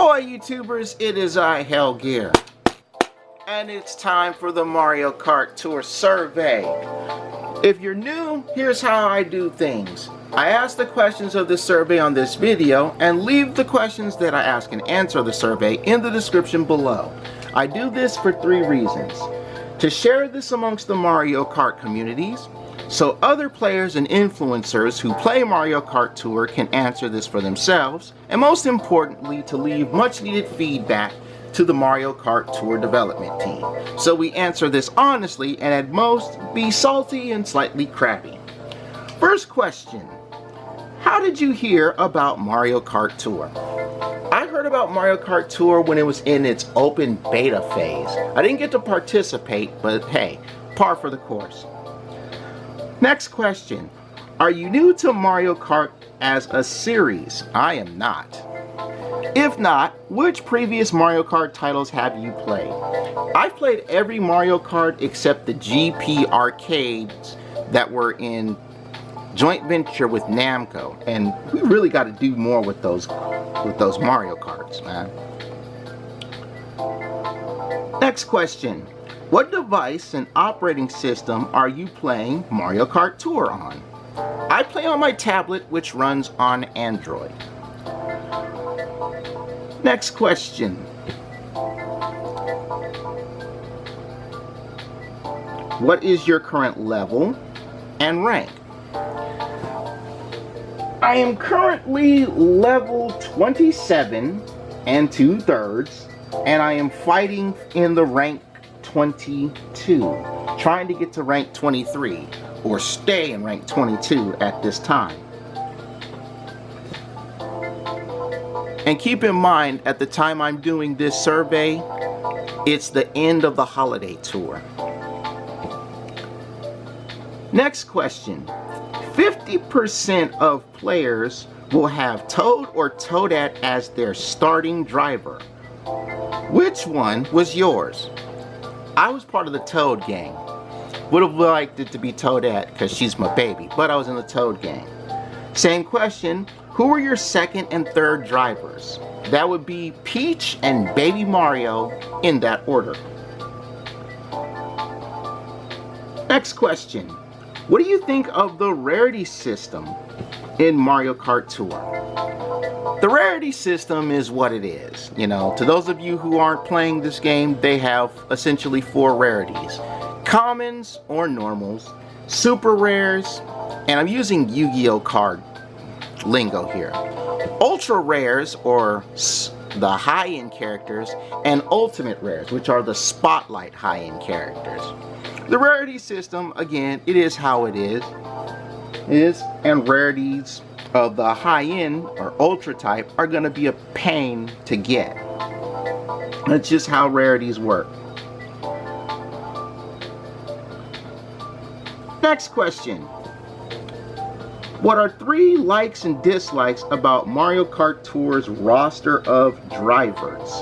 Ahoy YouTubers, it is I, Hellgear, and it's time for the Mario Kart Tour survey. If you're new, here's how I do things. I ask the questions of the survey on this video and leave the questions that I ask and answer the survey in the description below. I do this for 3 reasons. To share this amongst the Mario Kart communities, so other players and influencers who play Mario Kart Tour can answer this for themselves, and most importantly, to leave much needed feedback to the Mario Kart Tour development team. So we answer this honestly and at most be salty and slightly crabby. First question, how did you hear about Mario Kart Tour? I heard about Mario Kart Tour when it was in its open beta phase. I didn't get to participate, but hey, par for the course. Next question, are you new to Mario Kart as a series? I am not. If not, which previous Mario Kart titles have you played? I've played every Mario Kart except the GP arcades that were in joint venture with Namco, and we really got to do more with those Mario Karts, man. Next question. What device and operating system are you playing Mario Kart Tour on? I play on my tablet, which runs on Android. Next question. What is your current level and rank? I am currently level 27 and 2/3, and I am fighting in the rank 22, trying to get to rank 23 or stay in rank 22 at this time. And keep in mind, at the time I'm doing this survey, it's the end of the holiday tour. Next question. 50% of players will have Toad or Toadette as their starting driver. Which one was yours? I was part of the Toad gang. Would have liked it to be Toadette because she's my baby, but I was in the Toad gang. Same question, who were your second and third drivers? That would be Peach and Baby Mario in that order. Next question, what do you think of the Rarity system in Mario Kart Tour? The Rarity system is what it is. You know, to those of you who aren't playing this game, they have essentially 4 rarities. Commons or normals, super rares, and I'm using Yu-Gi-Oh card lingo here. Ultra rares, or the high-end characters, and ultimate rares, which are the spotlight high-end characters. The Rarity system, again, it is how it is, and rarities of the high-end or ultra type are going to be a pain to get. That's just how rarities work. Next question. What are 3 likes and dislikes about Mario Kart Tour's roster of drivers?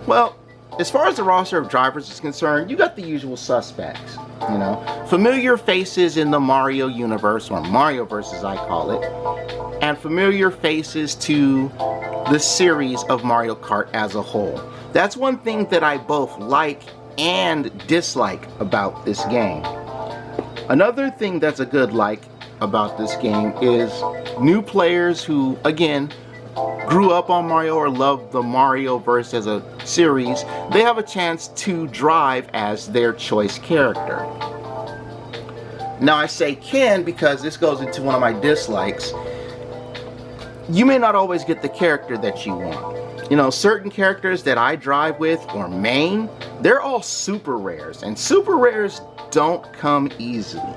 Well, as far as the roster of drivers is concerned, you got the usual suspects. You know, familiar faces in the Mario universe, or Marioverse as I call it, and familiar faces to the series of Mario Kart as a whole. That's one thing that I both like and dislike about this game. Another thing that's a good like about this game is new players who, again, grew up on Mario or love the Marioverse as a series, they have a chance to drive as their choice character. Now I say can because this goes into one of my dislikes. You may not always get the character that you want. You know, certain characters that I drive with or main, they're all super rares, and super rares don't come easily.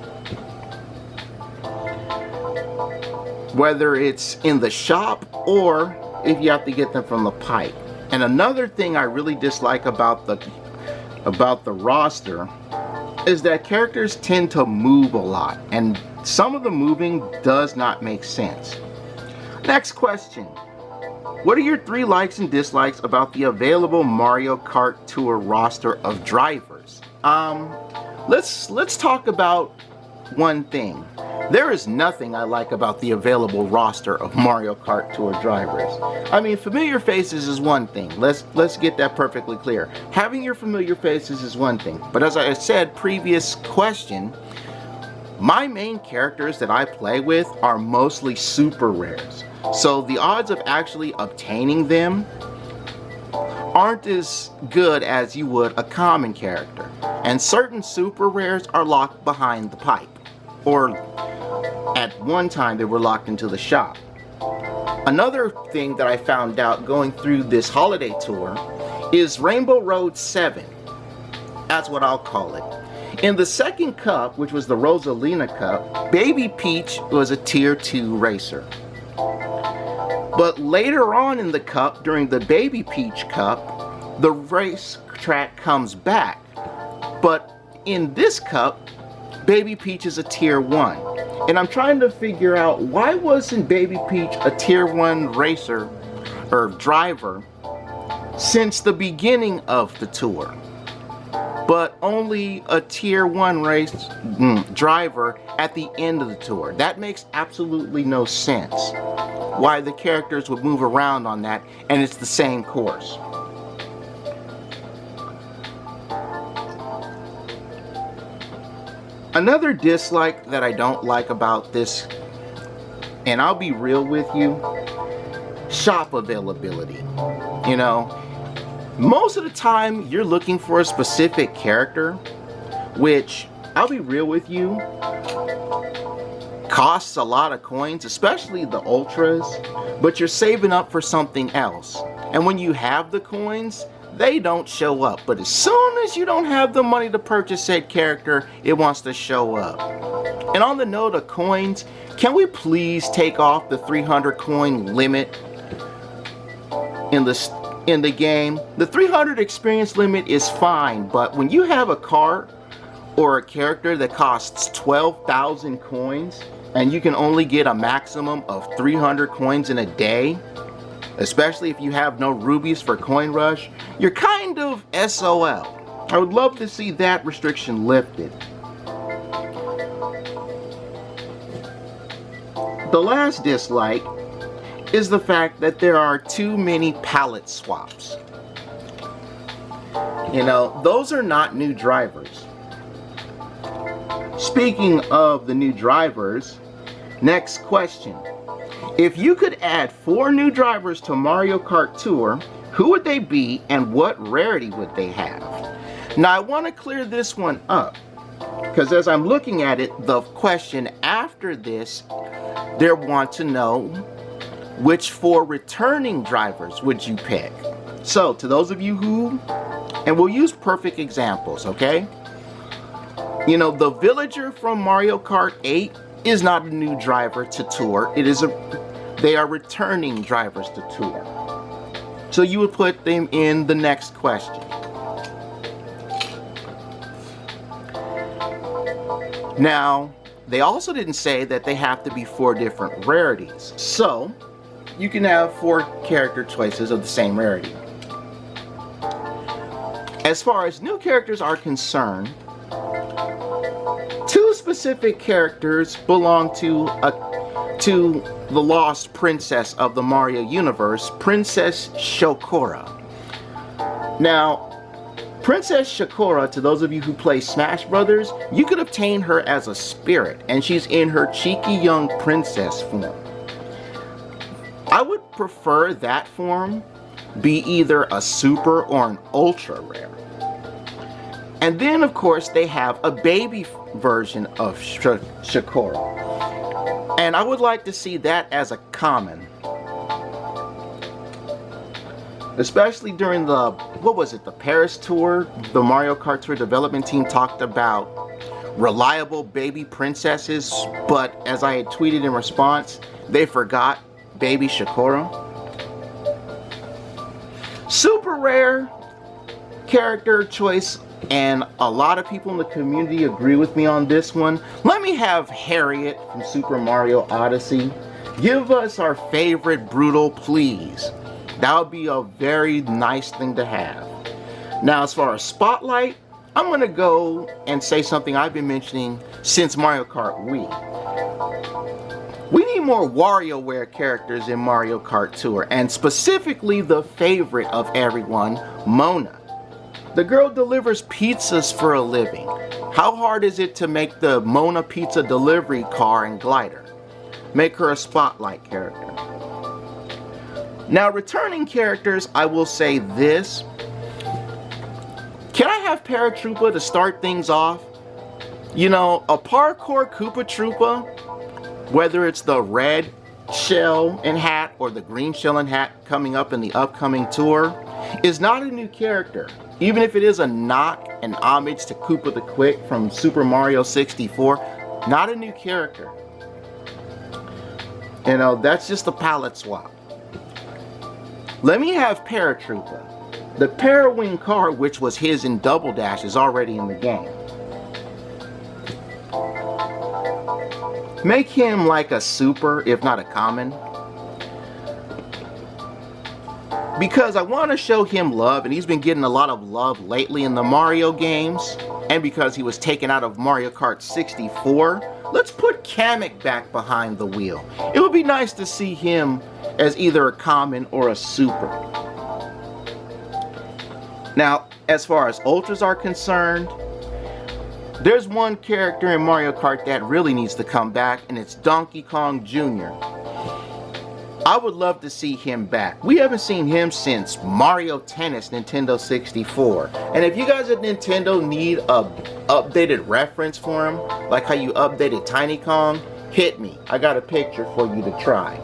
Whether it's in the shop or if you have to get them from the pipe. And another thing I really dislike about the roster is that characters tend to move a lot, and some of the moving does not make sense. Next question. What are your 3 likes and dislikes about the available Mario Kart Tour roster of drivers? Let's talk about one thing. There is nothing I like about the available roster of Mario Kart Tour drivers. I mean, familiar faces is one thing. Let's get that perfectly clear. Having your familiar faces is one thing. But as I said previous question, my main characters that I play with are mostly super rares. So the odds of actually obtaining them aren't as good as you would a common character. And certain super rares are locked behind the pipe. Or at one time they were locked into the shop. Another thing that I found out going through this holiday tour is Rainbow Road 7. That's what I'll call it. In the second cup, which was the Rosalina Cup, Baby Peach was a tier 2 racer. But later on in the cup, during the Baby Peach Cup, the race track comes back. But in this cup, Baby Peach is a tier 1. And I'm trying to figure out, why wasn't Baby Peach a tier 1 racer or driver since the beginning of the tour, but only a tier 1 race driver at the end of the tour? That makes absolutely no sense. Why the characters would move around on that and it's the same course. Another dislike that I don't like about this, and I'll be real with you, shop availability. You know, most of the time you're looking for a specific character, which, I'll be real with you, costs a lot of coins, especially the ultras, but you're saving up for something else. And when you have the coins, they don't show up. But as soon as you don't have the money to purchase said character, it wants to show up. And on the note of coins, can we please take off the 300 coin limit in the game? The 300 experience limit is fine, but when you have a card or a character that costs 12,000 coins and you can only get a maximum of 300 coins in a day, especially if you have no rubies for Coin Rush, you're kind of SOL. I would love to see that restriction lifted. The last dislike is the fact that there are too many palette swaps. You know, those are not new drivers. Speaking of the new drivers, next question. If you could add 4 new drivers to Mario Kart Tour, who would they be and what rarity would they have? Now I want to clear this one up, because as I'm looking at it, the question after this, they want to know which 4 returning drivers would you pick. So to those of you who, and we'll use perfect examples, okay? You know, the villager from Mario Kart 8 is not a new driver to Tour. They are returning drivers to Tour. So you would put them in the next question. Now, they also didn't say that they have to be 4 different rarities. So you can have 4 character choices of the same rarity. As far as new characters are concerned, 2 specific characters belong to the lost princess of the Mario universe, Princess Shokora. Now, Princess Shokora, to those of you who play Smash Brothers, you could obtain her as a spirit, and she's in her cheeky young princess form. I would prefer that form be either a super or an ultra rare. And then, of course, they have a baby version of Shokora. And I would like to see that as a common. Especially during the, the Paris tour, the Mario Kart Tour development team talked about reliable baby princesses, but as I had tweeted in response, they forgot baby Shokora. Super rare character choice, and a lot of people in the community agree with me on this one. Let me have Harriet from Super Mario Odyssey. Give us our favorite brutal, please. That would be a very nice thing to have. Now, as far as Spotlight, I'm gonna go and say something I've been mentioning since Mario Kart Wii. We need more WarioWare characters in Mario Kart Tour, and specifically the favorite of everyone, Mona. The girl delivers pizzas for a living. How hard is it to make the Mona pizza delivery car and glider? Make her a spotlight character. Now, returning characters, I will say this. Can I have Paratroopa to start things off? You know, a parkour Koopa Troopa, whether it's the red shell and hat or the green shell and hat coming up in the upcoming tour, is not a new character. Even if it is a knock and homage to Koopa the Quick from Super Mario 64, not a new character. You know, that's just a palette swap. Let me have Paratroopa. The Parawing car, which was his in Double Dash, is already in the game. Make him like a super, if not a common. Because I want to show him love, and he's been getting a lot of love lately in the Mario games. And because he was taken out of Mario Kart 64, let's put Kamek back behind the wheel. It would be nice to see him as either a common or a super. Now, as far as Ultras are concerned, there's one character in Mario Kart that really needs to come back, and it's Donkey Kong Jr. I would love to see him back. We haven't seen him since Mario Tennis Nintendo 64. And if you guys at Nintendo need a updated reference for him, like how you updated Tiny Kong, hit me. I got a picture for you to try.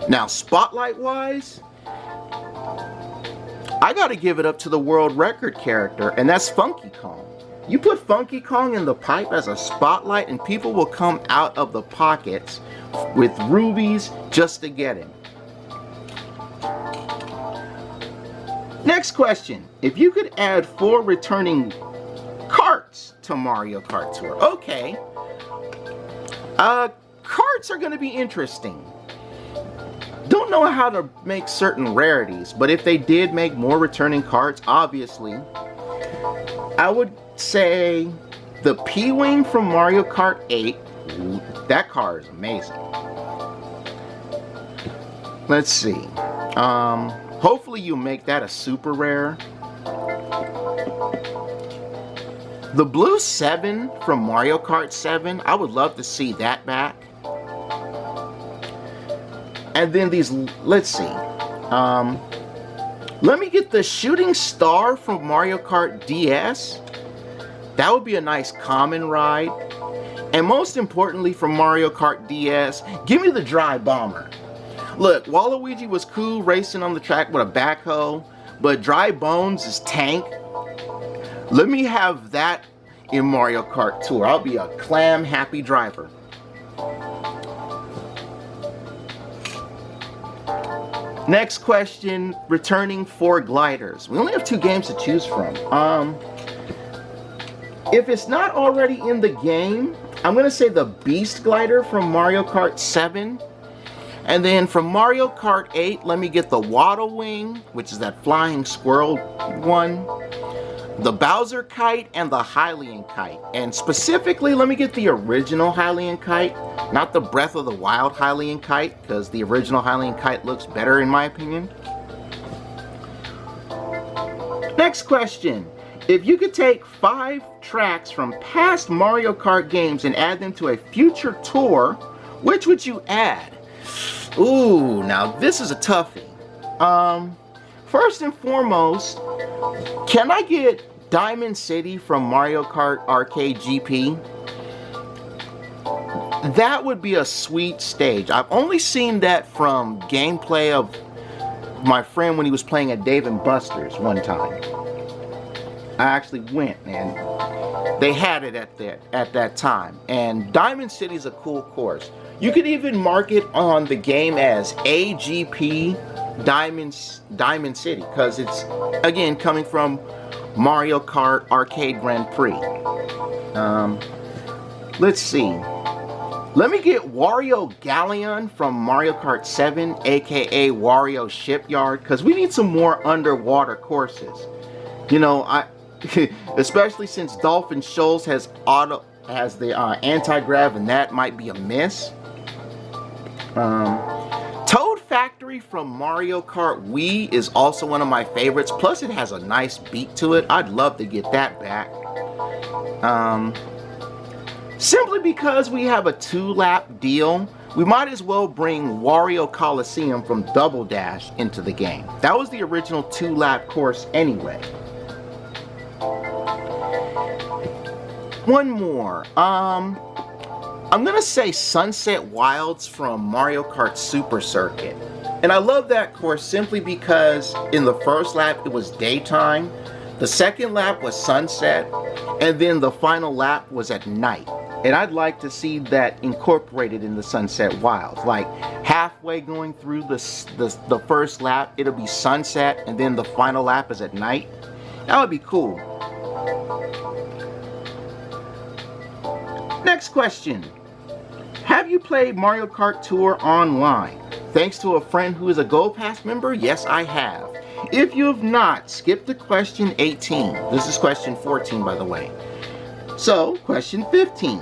Now, spotlight-wise, I gotta give it up to the world record character, and that's Funky Kong. You put Funky Kong in the pipe as a spotlight and people will come out of the pockets with rubies just to get him. Next question. If you could add 4 returning karts to Mario Kart Tour. Okay. Karts are gonna be interesting. Don't know how to make certain rarities, but if they did make more returning karts, obviously, I would say the P-Wing from Mario Kart 8. That car is amazing. Let's see. Hopefully you make that a super rare. The Blue 7 from Mario Kart 7, I would love to see that back. And then these, let's see. Let me get the Shooting Star from Mario Kart DS. That would be a nice common ride. And most importantly from Mario Kart DS, give me the Dry Bomber. Look, Waluigi was cool racing on the track with a backhoe, but Dry Bones is tank. Let me have that in Mario Kart Tour. I'll be a clam happy driver. Next question, returning 4 gliders. We only have 2 games to choose from. If it's not already in the game, I'm going to say the Beast Glider from Mario Kart 7. And then from Mario Kart 8, let me get the Waddle Wing, which is that flying squirrel one, the Bowser Kite, and the Hylian Kite. And specifically, let me get the original Hylian Kite, not the Breath of the Wild Hylian Kite, because the original Hylian Kite looks better in my opinion. Next question. If you could take 5 tracks from past Mario Kart games and add them to a future tour, which would you add? Ooh, now this is a toughie. First and foremost, can I get Diamond City from Mario Kart Arcade GP? That would be a sweet stage. I've only seen that from gameplay of my friend when he was playing at Dave & Buster's one time. I actually went and they had it at that time. And Diamond City is a cool course. You could even mark it on the game as AGP Diamond City, because it's, again, coming from Mario Kart Arcade Grand Prix. Let's see. Let me get Wario Galleon from Mario Kart 7, aka Wario Shipyard, because we need some more underwater courses. You know, especially since Dolphin Shoals has the anti-grav, and that might be a miss. Toad Factory from Mario Kart Wii is also one of my favorites. Plus, it has a nice beat to it. I'd love to get that back. Simply because we have a 2-lap deal, we might as well bring Wario Coliseum from Double Dash into the game. That was the original 2-lap course anyway. One more. I'm gonna say Sunset Wilds from Mario Kart Super Circuit. And I love that course simply because in the first lap it was daytime, the second lap was sunset, and then the final lap was at night. And I'd like to see that incorporated in the Sunset Wilds. Like halfway going through the first lap, it'll be sunset, and then the final lap is at night. That would be cool. Next question. Have you played Mario Kart Tour online? Thanks to a friend who is a Gold Pass member, yes I have. If you have not, skip to question 18. This is question 14, by the way. So, question 15.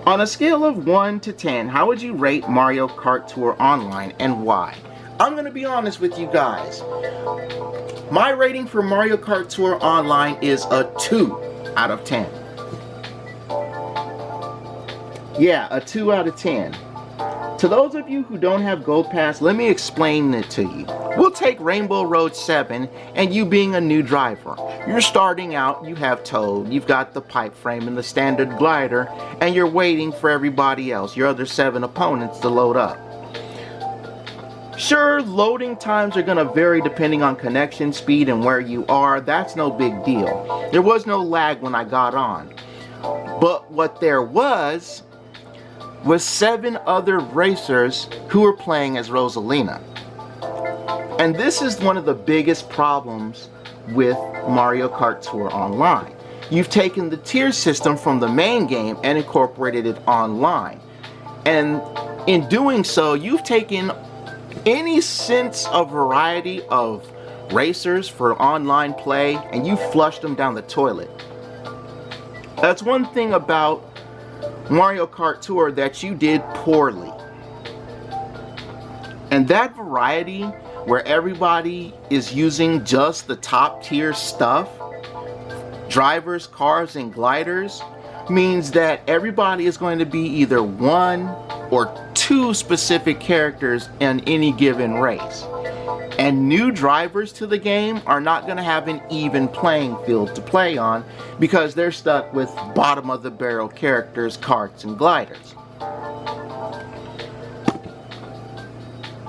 On a scale of 1 to 10, how would you rate Mario Kart Tour online and why? I'm going to be honest with you guys. My rating for Mario Kart Tour online is a 2 out of 10. Yeah, a 2 out of 10. To those of you who don't have Gold Pass, let me explain it to you. We'll take Rainbow Road 7 and you being a new driver. You're starting out, you have Toad, you've got the pipe frame and the standard glider, and you're waiting for everybody else, your other 7 opponents, to load up. Sure, loading times are going to vary depending on connection speed and where you are. That's no big deal. There was no lag when I got on. But what there was 7 other racers who were playing as Rosalina. And this is one of the biggest problems with Mario Kart Tour Online. You've taken the tier system from the main game and incorporated it online. And in doing so, you've taken any sense of variety of racers for online play and you flushed them down the toilet. That's one thing about Mario Kart Tour that you did poorly. And that variety where everybody is using just the top tier stuff, drivers, cars, and gliders, means that everybody is going to be either 1 or 2 specific characters in any given race. And new drivers to the game are not going to have an even playing field to play on because they're stuck with bottom of the barrel characters, karts, and gliders.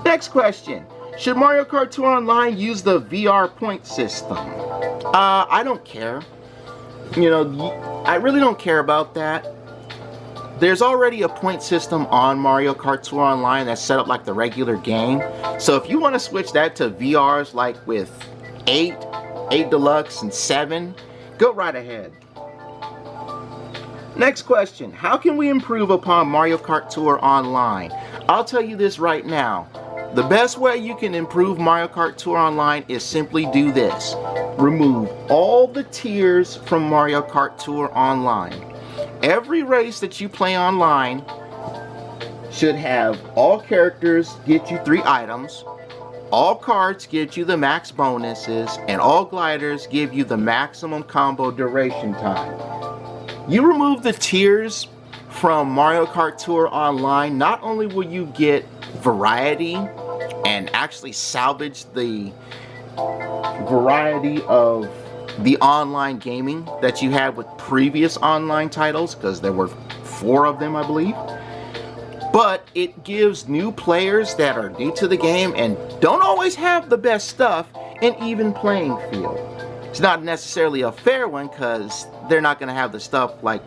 Next question. Should Mario Kart Tour Online use the VR point system? I don't care. You know, I really don't care about that. There's already a point system on Mario Kart Tour Online that's set up like the regular game. So if you want to switch that to VRs like with 8 Deluxe, and 7, go right ahead. Next question. How can we improve upon Mario Kart Tour Online? I'll tell you this right now. The best way you can improve Mario Kart Tour Online is simply do this. Remove all the tiers from Mario Kart Tour Online. Every race that you play online should have all characters get you 3 items, all cards get you the max bonuses, and all gliders give you the maximum combo duration time. You remove the tiers from Mario Kart Tour Online, not only will you get variety and actually salvage the variety of the online gaming that you had with previous online titles, because there were 4 of them, I believe, but it gives new players that are new to the game and don't always have the best stuff an even playing field. It's not necessarily a fair one because they're not going to have the stuff like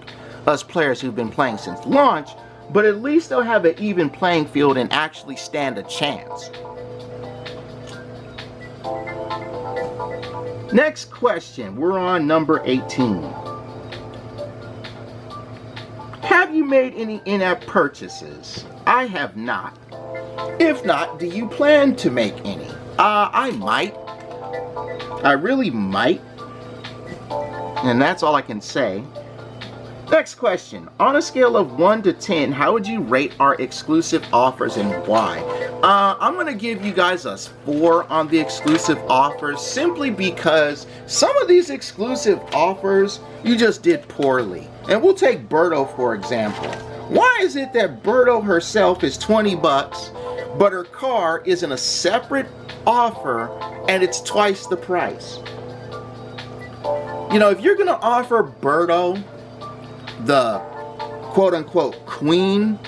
us players who've been playing since launch, but at least they'll have an even playing field and actually stand a chance. Next question, we're on number 18. Have you made any in-app purchases? I have not. If not, do you plan to make any? I might. I really might. And that's all I can say. Next question. On a scale of 1 to 10, how would you rate our exclusive offers and why? I'm going to give you guys a 4 on the exclusive offers simply because some of these exclusive offers you just did poorly. And we'll take Birdo for example. Why is it that Birdo herself is 20 bucks, but her car is in a separate offer and it's twice the price? You know, if you're going to offer Birdo the quote-unquote queen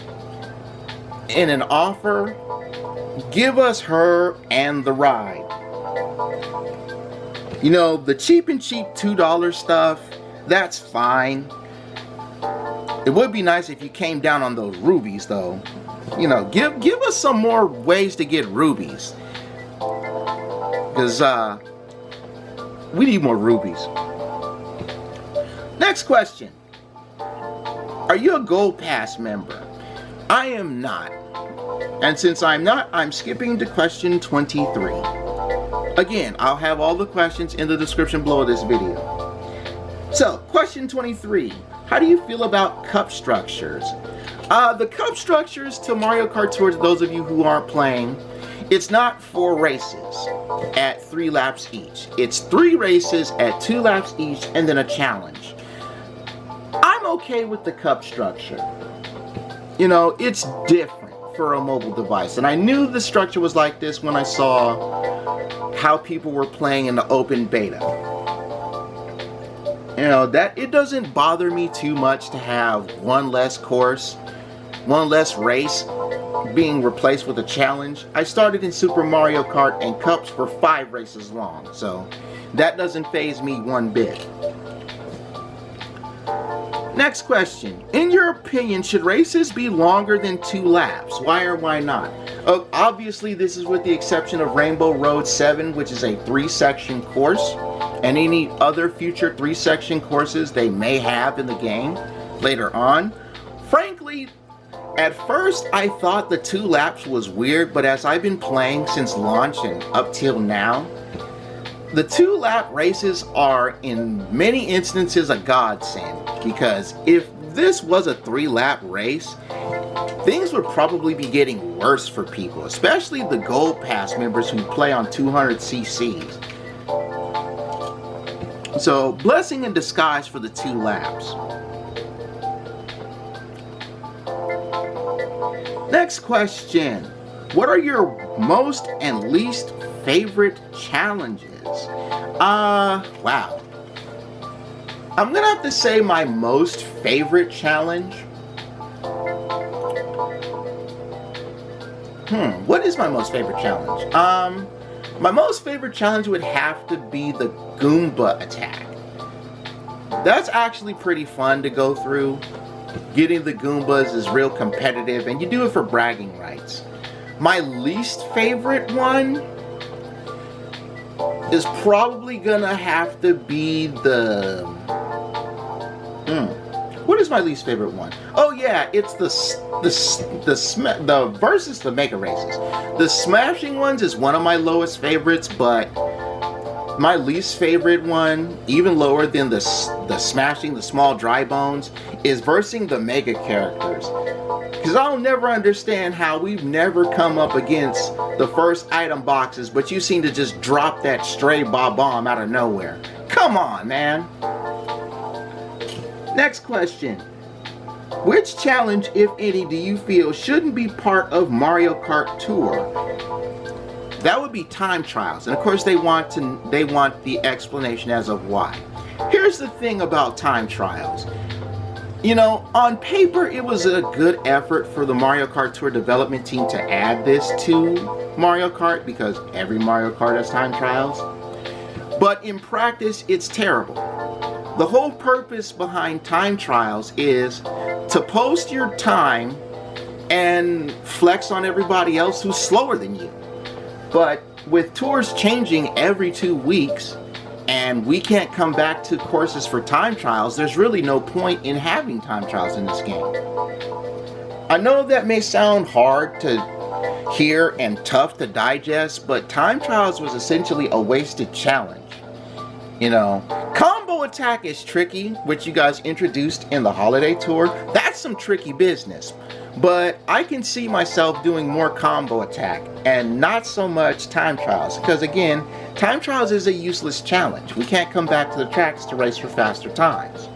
in an offer, give us her and the ride. You know, the cheap and cheap $2 stuff, that's fine. It would be nice if you came down on those rubies though. You know, give us some more ways to get rubies, because we need more rubies. Next question. Are you a Gold Pass member? I am not. And since I'm not, I'm skipping to question 23. Again, I'll have all the questions in the description below this video. So, question 23. How do you feel about cup structures? The cup structures to Mario Kart Tour, to those of you who aren't playing, it's not 4 races at 3 laps each. It's 3 races at 2 laps each and then a challenge. I'm okay with the cup structure. You know, it's different for a mobile device. And I knew the structure was like this when I saw how people were playing in the open beta. You know, that it doesn't bother me too much to have one less course, one less race being replaced with a challenge. I started in Super Mario Kart and cups were 5 races long, so that doesn't faze me one bit. Next question. In your opinion, should races be longer than 2 laps? Why or why not? Obviously, this is with the exception of Rainbow Road 7, which is a 3-section course, and any other future 3-section courses they may have in the game later on. Frankly, at first I thought the 2 laps was weird, but as I've been playing since launch and up till now, the 2-lap races are in many instances a godsend, because if this was a 3-lap race, things would probably be getting worse for people, especially the Gold Pass members who play on 200 cc's. So, blessing in disguise for the 2 laps. Next question. What are your most and least favorite challenges? Wow. I'm gonna have to say my most favorite challenge. What is my most favorite challenge? My most favorite challenge would have to be the Goomba attack. That's actually pretty fun to go through. Getting the Goombas is real competitive, and you do it for bragging rights. My least favorite one is probably gonna have to be the... What is my least favorite one? Oh yeah, it's the versus the Mega Races. The Smashing ones is one of my lowest favorites, but my least favorite one, even lower than the Smashing, the small dry bones, is versing the Mega characters. Because I'll never understand how we've never come up against the first item boxes, but you seem to just drop that stray bomb out of nowhere. Come on, man. Next question. Which challenge, if any, do you feel shouldn't be part of Mario Kart Tour? That would be time trials, and of course they want the explanation as of why. Here's the thing about time trials. You know, on paper it was a good effort for the Mario Kart Tour development team to add this to Mario Kart, because every Mario Kart has time trials. But in practice, it's terrible. The whole purpose behind time trials is to post your time and flex on everybody else who's slower than you. But with tours changing every 2 weeks, and we can't come back to courses for time trials, there's really no point in having time trials in this game. I know that may sound hard to hear and tough to digest, but time trials was essentially a wasted challenge. You know, combo attack is tricky, which you guys introduced in the holiday tour. That's some tricky business. But I can see myself doing more combo attack and not so much time trials. Because again, time trials is a useless challenge. We can't come back to the tracks to race for faster times.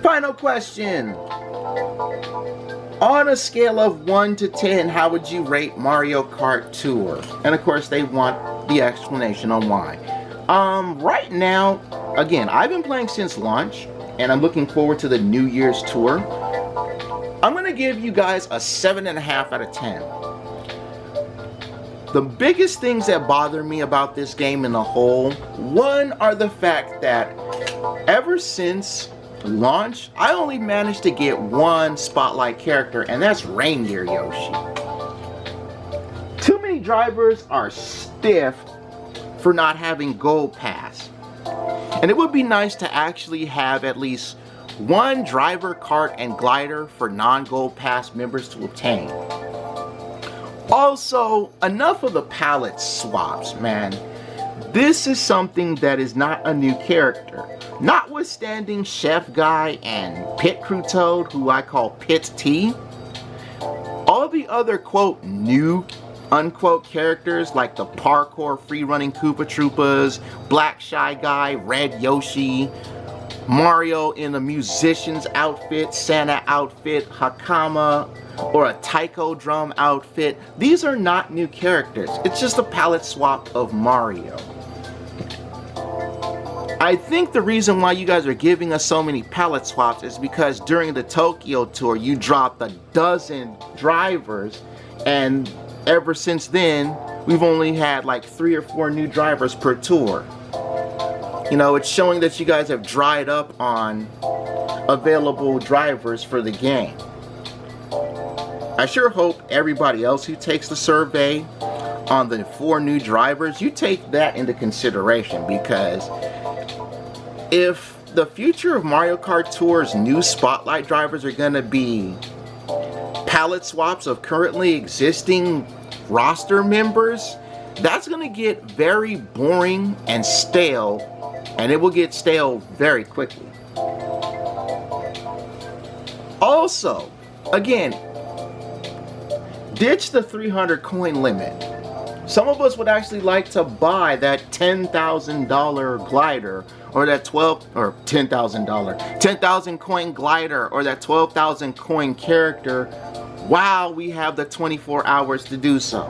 Final question. On a scale of 1 to 10, how would you rate Mario Kart Tour? And of course, they want the explanation on why. Right now, again, I've been playing since launch, and I'm looking forward to the New Year's tour. I'm gonna give you guys a 7.5 out of 10. The biggest things that bother me about this game in the whole, one are the fact that ever since launch, I only managed to get one spotlight character, and that's Reindeer Yoshi. Too many drivers are stiff for not having Gold Pass. And it would be nice to actually have at least one driver, kart, and glider for non-Gold Pass members to obtain. Also, enough of the palette swaps, man. This is something that is not a new character. Notwithstanding Chef Guy and Pit Crew Toad, who I call Pit T, all the other quote new unquote characters like the parkour free running Koopa Troopas, Black Shy Guy, Red Yoshi, Mario in a musician's outfit, Santa outfit, Hakama, or a taiko drum outfit, these are not new characters. It's just a palette swap of Mario. I think the reason why you guys are giving us so many palette swaps is because during the Tokyo tour you dropped a dozen drivers, and ever since then we've only had like 3 or 4 new drivers per tour. You know, it's showing that you guys have dried up on available drivers for the game. I sure hope everybody else who takes the survey on the 4 new drivers, you take that into consideration, because if the future of Mario Kart Tour's new spotlight drivers are going to be palette swaps of currently existing roster members, that's going to get very boring and stale, and it will get stale very quickly. Also, again, ditch the 300 coin limit. Some of us would actually like to buy that $10,000 glider, or that 10,000 coin glider, or that 12,000 coin character while we have the 24 hours to do so,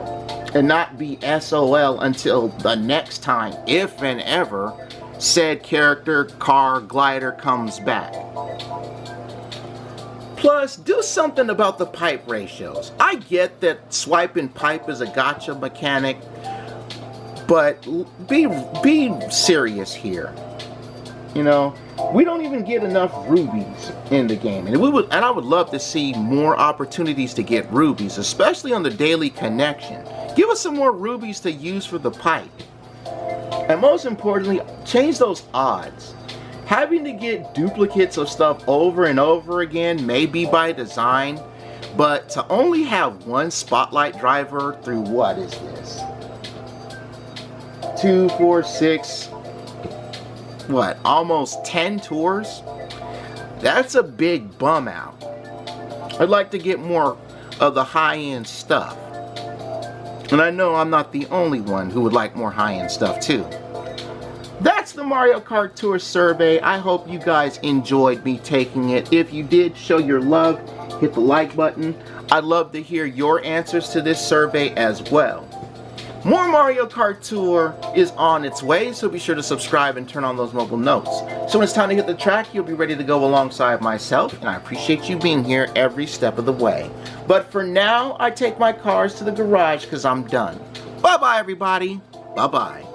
and not be SOL until the next time, if and ever, said character, car, glider comes back. Plus, do something about the pipe ratios. I get that swiping pipe is a gotcha mechanic, but be serious here. You know, we don't even get enough rubies in the game, and I would love to see more opportunities to get rubies, especially on the daily connection. Give us some more rubies to use for the pipe. And most importantly, change those odds. Having to get duplicates of stuff over and over again may be by design, but to only have one spotlight driver through, what is this? 2, 4, 6, what, almost 10 tours? That's a big bum out. I'd like to get more of the high-end stuff. And I know I'm not the only one who would like more high-end stuff too. That's the Mario Kart Tour survey. I hope you guys enjoyed me taking it. If you did, show your love. Hit the like button. I'd love to hear your answers to this survey as well. More Mario Kart Tour is on its way, so be sure to subscribe and turn on those mobile notes. So when it's time to hit the track, you'll be ready to go alongside myself, and I appreciate you being here every step of the way. But for now, I take my cars to the garage because I'm done. Bye-bye, everybody. Bye-bye.